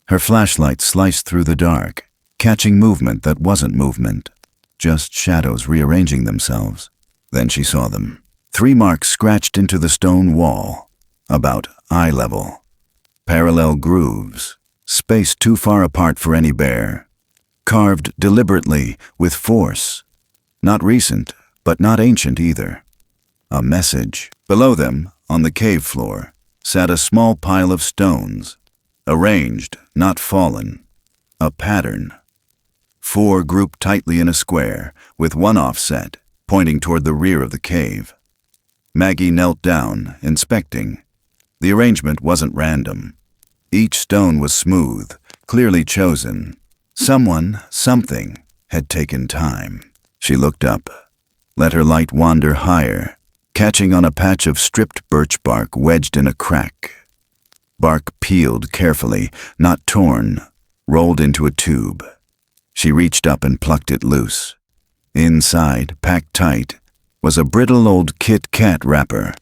Her flashlight sliced through the dark, catching movement that wasn't movement. just shadows rearranging themselves. Then she saw them. 3 marks scratched into the stone wall, about eye level. Parallel grooves, spaced too far apart for any bear. Carved deliberately, with force. Not recent, but not ancient either. A message. Below them, on the cave floor, sat a small pile of stones. Arranged, not fallen. A pattern. 4 grouped tightly in a square, with one offset, pointing toward the rear of the cave. Maggie knelt down, inspecting. The arrangement wasn't random. Each stone was smooth, clearly chosen. Someone, something, had taken time. She looked up, let her light wander higher, catching on a patch of stripped birch bark wedged in a crack. Bark peeled carefully, not torn, rolled into a tube. She reached up and plucked it loose. Inside, packed tight, was a brittle old Kit Kat wrapper,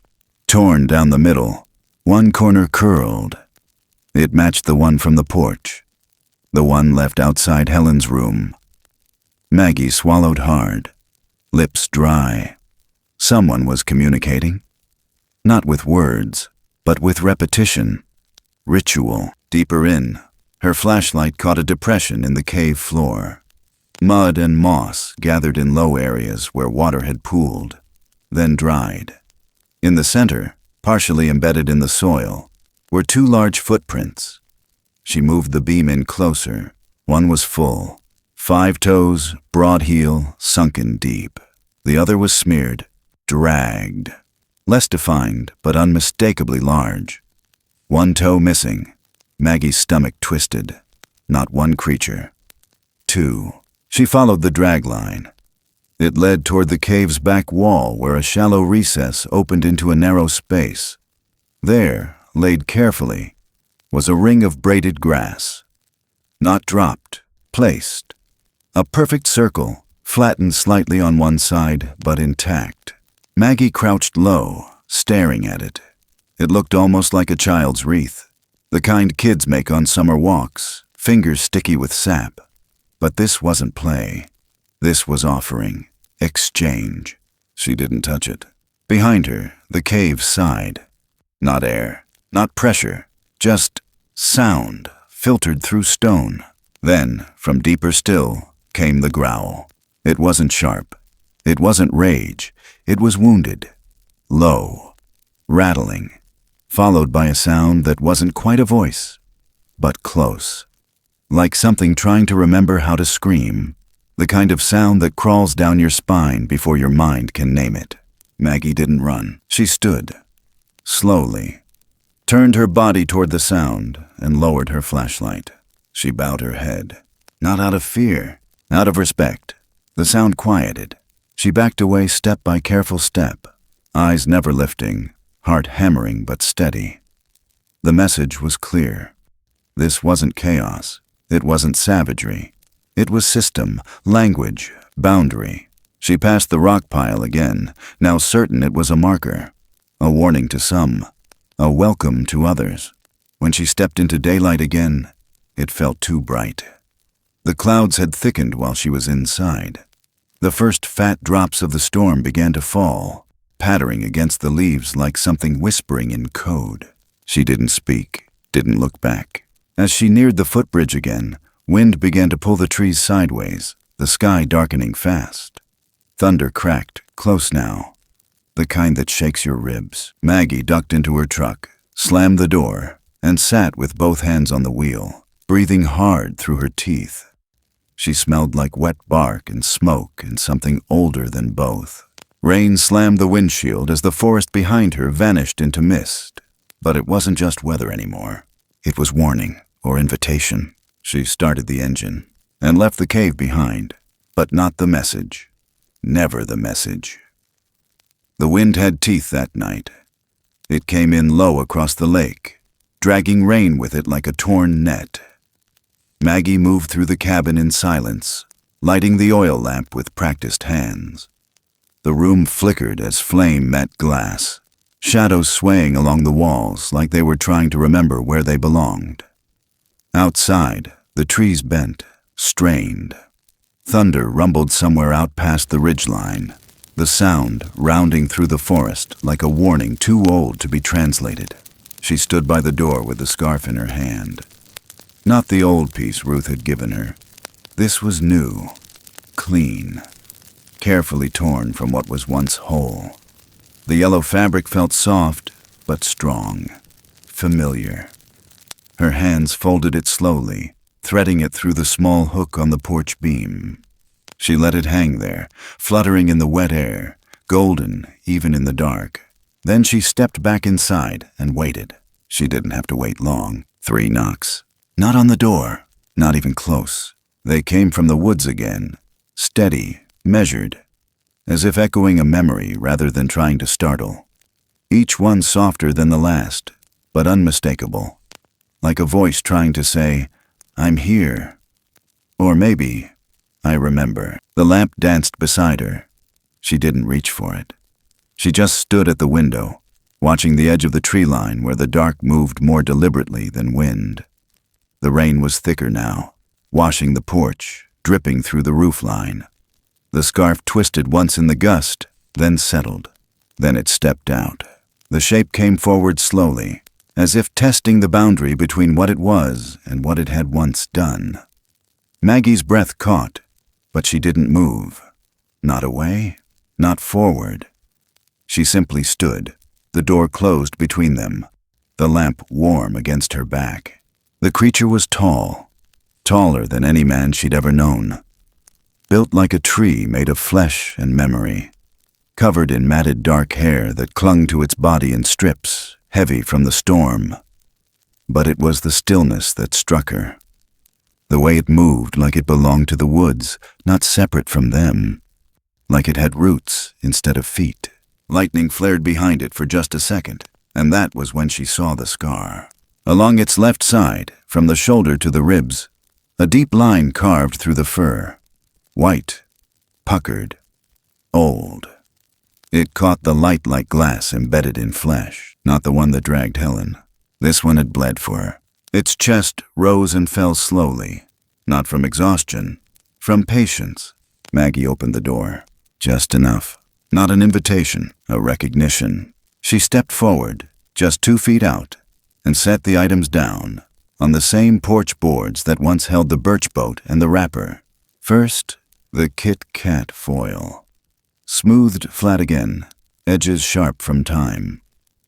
torn down the middle, one corner curled. It matched the one from the porch, the one left outside Helen's room. Maggie swallowed hard, lips dry. Someone was communicating. Not with words, but with repetition. Ritual. Deeper in, her flashlight caught a depression in the cave floor. Mud and moss gathered in low areas where water had pooled, then dried. In the center, partially embedded in the soil, were 2 large footprints. She moved the beam in closer. One was full. 5 toes, broad heel, sunken deep. The other was smeared, dragged. Less defined, but unmistakably large. 1 toe missing. Maggie's stomach twisted. Not one creature. 2. She followed the drag line. It led toward the cave's back wall where a shallow recess opened into a narrow space. There, laid carefully, was a ring of braided grass. Not dropped, placed. A perfect circle, flattened slightly on one side, but intact. Maggie crouched low, staring at it. It looked almost like a child's wreath, the kind kids make on summer walks, fingers sticky with sap. But this wasn't play. This was offering, exchange. She didn't touch it. Behind her, the cave sighed. Not air, not pressure, just sound filtered through stone. Then, from deeper still, came the growl. It wasn't sharp. It wasn't rage. It was wounded. Low. Rattling. Followed by a sound that wasn't quite a voice, but close. Like something trying to remember how to scream. The kind of sound that crawls down your spine before your mind can name it. Maggie didn't run. She stood. Slowly. Turned her body toward the sound and lowered her flashlight. She bowed her head. Not out of fear, out of respect. The sound quieted. She backed away step by careful step, eyes never lifting, heart hammering but steady. The message was clear. This wasn't chaos. It wasn't savagery. It was system, language, boundary. She passed the rock pile again, now certain it was a marker. A warning to some, a welcome to others. When she stepped into daylight again, it felt too bright. The clouds had thickened while she was inside. The first fat drops of the storm began to fall, pattering against the leaves like something whispering in code. She didn't speak, didn't look back. As she neared the footbridge again, wind began to pull the trees sideways, the sky darkening fast. Thunder cracked, close now, the kind that shakes your ribs. Maggie ducked into her truck, slammed the door, and sat with both hands on the wheel, breathing hard through her teeth. She smelled like wet bark and smoke and something older than both. Rain slammed the windshield as the forest behind her vanished into mist. But it wasn't just weather anymore. It was warning or invitation. She started the engine and left the cave behind, but not the message. Never the message. The wind had teeth that night. It came in low across the lake, dragging rain with it like a torn net. Maggie moved through the cabin in silence, lighting the oil lamp with practiced hands. The room flickered as flame met glass, shadows swaying along the walls like they were trying to remember where they belonged. Outside, the trees bent, strained. Thunder rumbled somewhere out past the ridgeline, the sound rounding through the forest like a warning too old to be translated. She stood by the door with the scarf in her hand. Not the old piece Ruth had given her. This was new, clean, carefully torn from what was once whole. The yellow fabric felt soft, but strong, familiar. Her hands folded it slowly, threading it through the small hook on the porch beam. She let it hang there, fluttering in the wet air, golden even in the dark. Then she stepped back inside and waited. She didn't have to wait long. 3 knocks. Not on the door, not even close. They came from the woods again, steady, measured, as if echoing a memory rather than trying to startle. Each one softer than the last, but unmistakable. Like a voice trying to say, "I'm here." Or maybe, "I remember." The lamp danced beside her. She didn't reach for it. She just stood at the window, watching the edge of the tree line where the dark moved more deliberately than wind. The rain was thicker now, washing the porch, dripping through the roof line. The scarf twisted once in the gust, then settled. Then it stepped out. The shape came forward slowly, as if testing the boundary between what it was and what it had once done. Maggie's breath caught, but she didn't move. Not away, not forward. She simply stood, the door closed between them, the lamp warm against her back. The creature was tall, taller than any man she'd ever known. Built like a tree made of flesh and memory, covered in matted dark hair that clung to its body in strips, heavy from the storm. But it was the stillness that struck her. The way it moved like it belonged to the woods, not separate from them. Like it had roots instead of feet. Lightning flared behind it for just a second, and that was when she saw the scar. Along its left side, from the shoulder to the ribs, a deep line carved through the fur. White, puckered, old. It caught the light like glass embedded in flesh, not the one that dragged Helen. This one had bled for her. Its chest rose and fell slowly, not from exhaustion, from patience. Maggie opened the door. Just enough. Not an invitation, a recognition. She stepped forward, just 2 feet out, and set the items down, on the same porch boards that once held the birch boat and the wrapper. First, the Kit Kat foil. Smoothed flat again, edges sharp from time.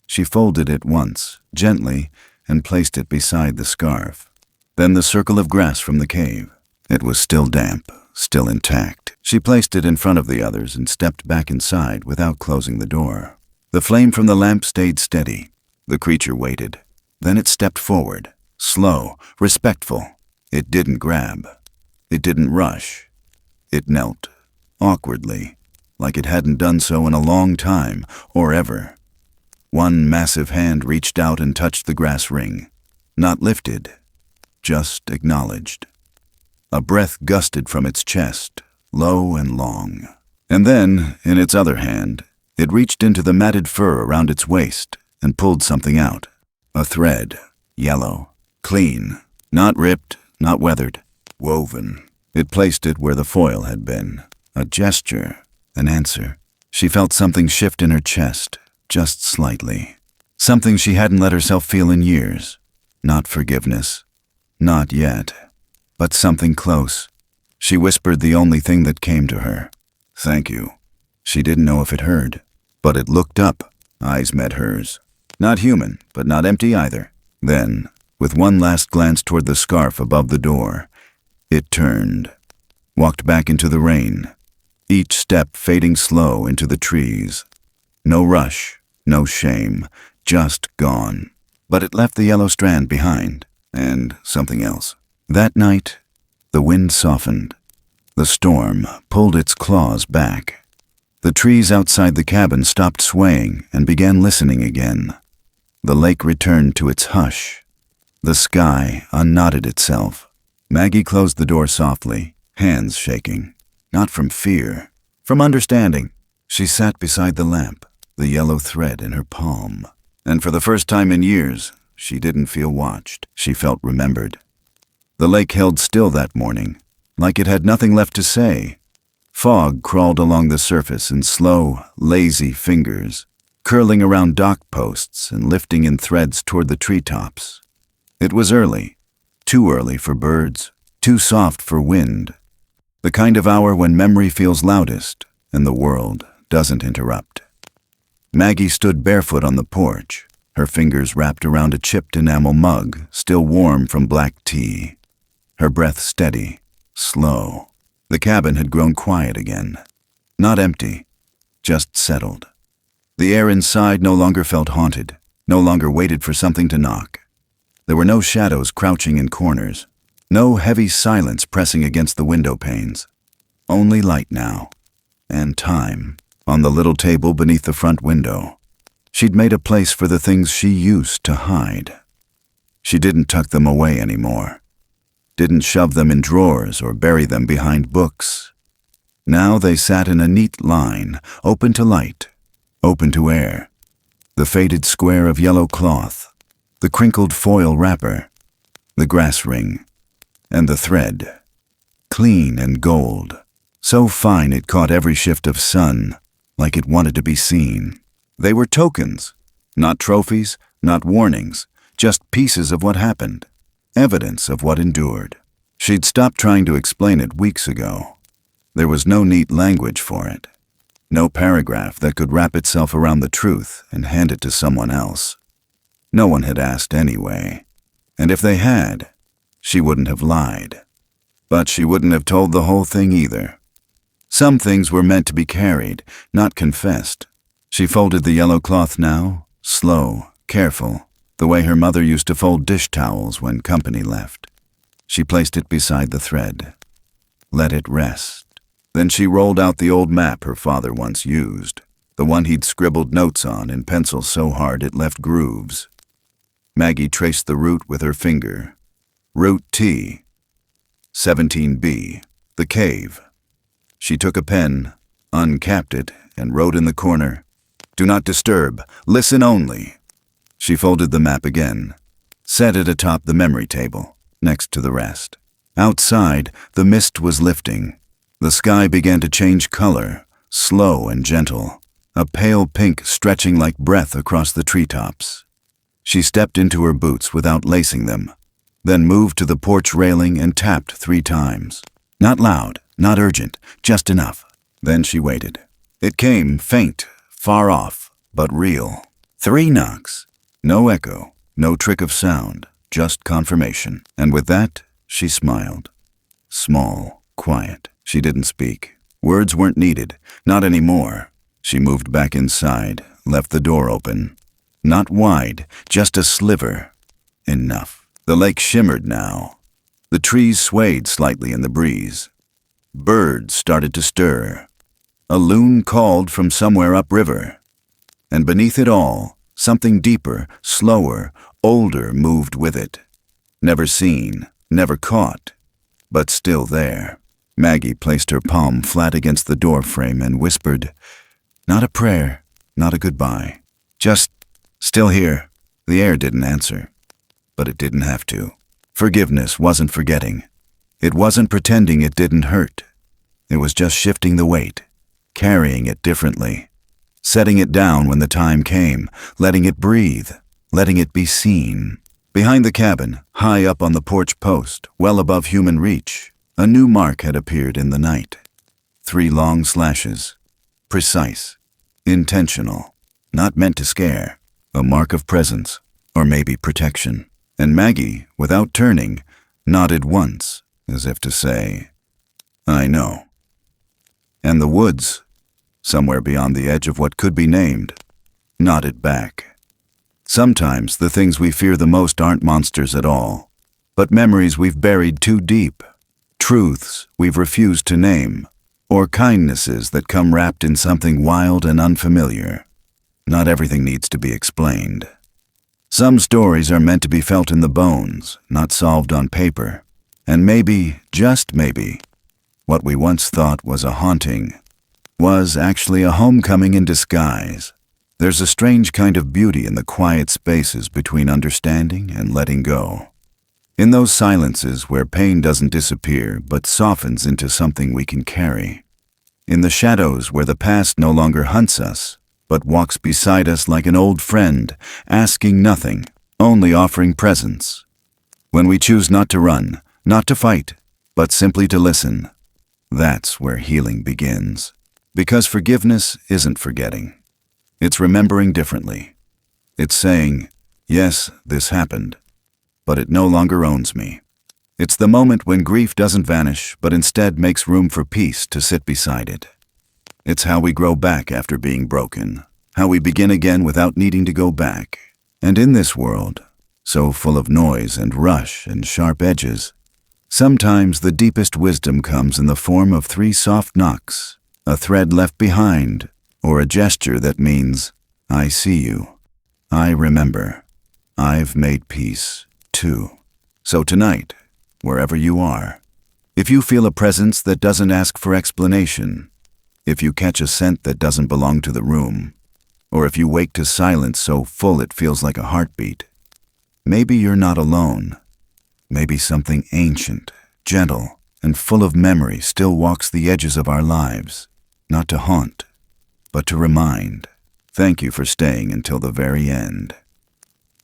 She folded it once, gently, and placed it beside the scarf. Then the circle of grass from the cave. It was still damp, still intact. She placed it in front of the others and stepped back inside without closing the door. The flame from the lamp stayed steady. The creature waited. Then it stepped forward, slow, respectful. It didn't grab. It didn't rush. It knelt, awkwardly, like it hadn't done so in a long time, or ever. One massive hand reached out and touched the grass ring. Not lifted, just acknowledged. A breath gusted from its chest, low and long. And then, in its other hand, it reached into the matted fur around its waist and pulled something out. A thread, yellow, clean, not ripped, not weathered, woven. It placed it where the foil had been. A gesture, an answer. She felt something shift in her chest, just slightly. Something she hadn't let herself feel in years. Not forgiveness. Not yet. But something close. She whispered the only thing that came to her. "Thank you." She didn't know if it heard, but it looked up. Eyes met hers. Not human, but not empty either. Then, with one last glance toward the scarf above the door, it turned, walked back into the rain, each step fading slow into the trees. No rush, no shame, just gone. But it left the yellow strand behind, and something else. That night, the wind softened. The storm pulled its claws back. The trees outside the cabin stopped swaying and began listening again. The lake returned to its hush. The sky unknotted itself. Maggie closed the door softly, hands shaking. Not from fear, from understanding. She sat beside the lamp, the yellow thread in her palm. And for the first time in years, she didn't feel watched. She felt remembered. The lake held still that morning, like it had nothing left to say. Fog crawled along the surface in slow, lazy fingers, curling around dock posts and lifting in threads toward the treetops. It was early, too early for birds, too soft for wind, the kind of hour when memory feels loudest and the world doesn't interrupt. Maggie stood barefoot on the porch, her fingers wrapped around a chipped enamel mug, still warm from black tea. Her breath steady, slow. The cabin had grown quiet again. Not empty, just settled. The air inside no longer felt haunted, no longer waited for something to knock. There were no shadows crouching in corners, no heavy silence pressing against the window panes. Only light now, and time, on the little table beneath the front window. She'd made a place for the things she used to hide. She didn't tuck them away anymore. Didn't shove them in drawers or bury them behind books. Now they sat in a neat line, open to light, open to air. The faded square of yellow cloth, the crinkled foil wrapper, the grass ring, and the thread. Clean and gold, so fine it caught every shift of sun, like it wanted to be seen. They were tokens, not trophies, not warnings, just pieces of what happened, evidence of what endured. She'd stopped trying to explain it weeks ago. There was no neat language for it, no paragraph that could wrap itself around the truth and hand it to someone else. No one had asked anyway, and if they had, she wouldn't have lied. But she wouldn't have told the whole thing either. Some things were meant to be carried, not confessed. She folded the yellow cloth now, slow, careful, the way her mother used to fold dish towels when company left. She placed it beside the thread. Let it rest. Then she rolled out the old map her father once used, the one he'd scribbled notes on in pencil so hard it left grooves. Maggie traced the route with her finger. Route T. 17B. The cave. She took a pen, uncapped it, and wrote in the corner, "Do not disturb. Listen only." She folded the map again, set it atop the memory table, next to the rest. Outside, the mist was lifting. The sky began to change color, slow and gentle, a pale pink stretching like breath across the treetops. She stepped into her boots without lacing them, then moved to the porch railing and tapped 3 times. Not loud, not urgent, just enough. Then she waited. It came faint, far off, but real. 3 knocks. No echo, no trick of sound, just confirmation. And with that, she smiled. Small, quiet. She didn't speak. Words weren't needed, not anymore. She moved back inside, left the door open. Not wide, just a sliver. Enough. The lake shimmered now. The trees swayed slightly in the breeze. Birds started to stir. A loon called from somewhere upriver. And beneath it all, something deeper, slower, older moved with it. Never seen, never caught, but still there. Maggie placed her palm flat against the door frame and whispered, "Not a prayer, not a goodbye. Just still here." The air didn't answer, but it didn't have to. Forgiveness wasn't forgetting. It wasn't pretending it didn't hurt. It was just shifting the weight, carrying it differently, setting it down when the time came, letting it breathe, letting it be seen. Behind the cabin, high up on the porch post, well above human reach, a new mark had appeared in the night. 3 long slashes. Precise. Intentional. Not meant to scare. A mark of presence, or maybe protection. And Maggie, without turning, nodded once, as if to say, "I know." And the woods, somewhere beyond the edge of what could be named, nodded back. Sometimes the things we fear the most aren't monsters at all, but memories we've buried too deep, truths we've refused to name, or kindnesses that come wrapped in something wild and unfamiliar. Not everything needs to be explained. Some stories are meant to be felt in the bones, not solved on paper. And maybe, just maybe, what we once thought was a haunting was actually a homecoming in disguise. There's a strange kind of beauty in the quiet spaces between understanding and letting go. In those silences where pain doesn't disappear but softens into something we can carry. In the shadows where the past no longer hunts us, but walks beside us like an old friend, asking nothing, only offering presence. When we choose not to run, not to fight, but simply to listen, that's where healing begins. Because forgiveness isn't forgetting. It's remembering differently. It's saying, yes, this happened, but it no longer owns me. It's the moment when grief doesn't vanish, but instead makes room for peace to sit beside it. It's how we grow back after being broken, how we begin again without needing to go back. And in this world, so full of noise and rush and sharp edges, sometimes the deepest wisdom comes in the form of 3 soft knocks, a thread left behind, or a gesture that means, I see you, I remember, I've made peace, too. So tonight, wherever you are, if you feel a presence that doesn't ask for explanation, if you catch a scent that doesn't belong to the room, or if you wake to silence so full it feels like a heartbeat, maybe you're not alone. Maybe something ancient, gentle, and full of memory still walks the edges of our lives, not to haunt, but to remind. Thank you for staying until the very end.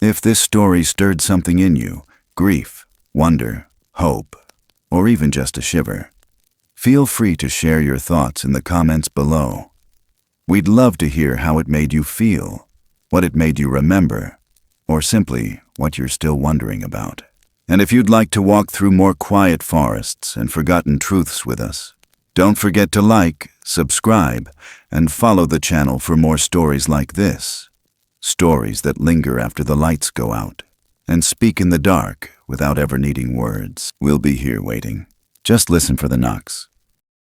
If this story stirred something in you, grief, wonder, hope, or even just a shiver, feel free to share your thoughts in the comments below. We'd love to hear how it made you feel, what it made you remember, or simply what you're still wondering about. And if you'd like to walk through more quiet forests and forgotten truths with us, don't forget to like, subscribe, and follow the channel for more stories like this. Stories that linger after the lights go out and speak in the dark without ever needing words. We'll be here waiting. Just listen for the knocks.